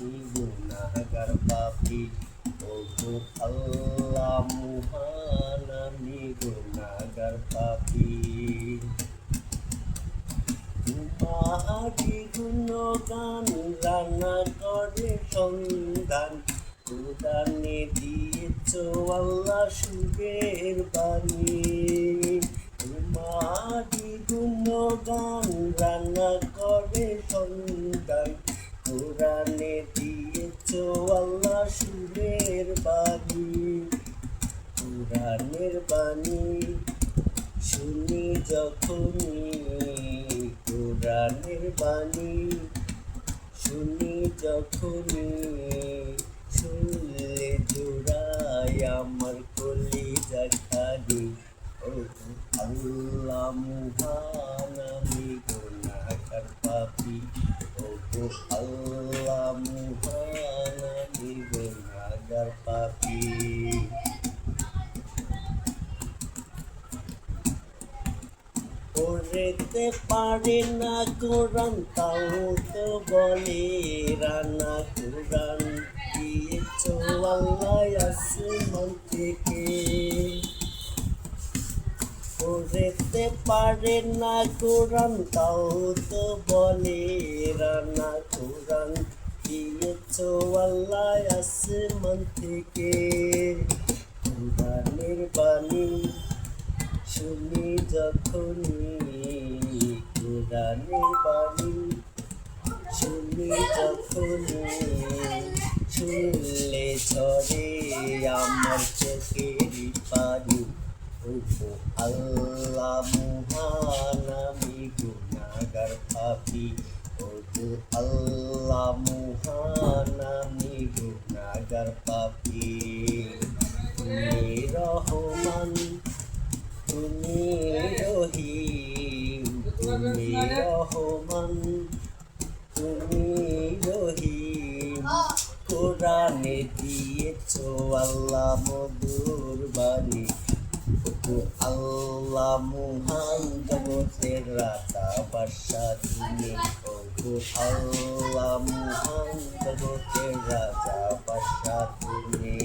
আমি গুনাহগার পাপী। ওগো আল্লাহ মহান আমি গুনাহগার পাপী। তোমারই গুণগান রান্না করে সন্ধান, কোরআনে দিয়েছ আল্লাহ সুখের বাণী। তোমারই গুণগান রান্না করে সন্ধান, কোরআনে দিয়েছ আল্লাহ সুখের বাণী। কোরআনের বাণী শুনি যখনই, কোরআনের বাণী শুনি যখনই, শুনলে জোড়ায় আমার কলিজা খালি। ও আল্লাহ মহান আমি গুনাহগার পাপী। ও আল্লাহ মহান আমি গুনাহগার পাপী। পড়তে পারে না কোরআন তাও তো বলে রানা, কোরআন দিয়েছ আল্লাহ আসমান থেকে। পড়তে পারে না কোরআন তাও তো বলে রানা, কোরআন দিয়েছ আল্লাহ আসমান থেকে। কোরআনের বাণী শুনি যখনই, কোরআনের বাণী শুনি যখনই, শুনলে ঝরে আমার চোখের পানি। ওগো আল্লাহ মহান আমি গুনাহগার পাপী। ওগো আল্লাহ মহান আমি গুনাহগার পাপী। তুমি রহমান তুমি রহিম, তুমি রহমান তুমি রহিম। কোরআনে দিয়েছ আল্লাহ মধুর বাণী। ওগো আল্লাহ মহান জগতের রাজা বাদশাহ তুমি। ওগো আল্লাহ মহান জগতের রাজা বাদশাহ তুমি।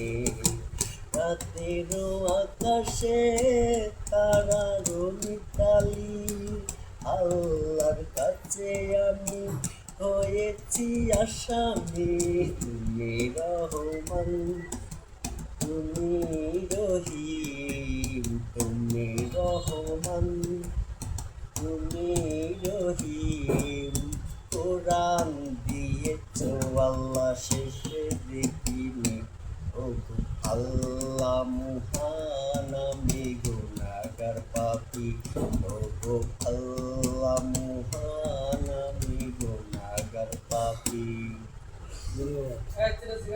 রাতের আকাশে তারার মিতালি, আল্লাহর কাছে আমি হয়েছি আসামি। তুমি রহমান তুমি রহিম, তুমি রহমান তুমি রহিম। কোরআন দিয়েছ আল্লাহ শেষে দেখিনি। ওগো আল্লাহ মহান আমি গুনাহগার পাপী। ওগো আল্লাহ মহান আমি গুনাহগার পাপী।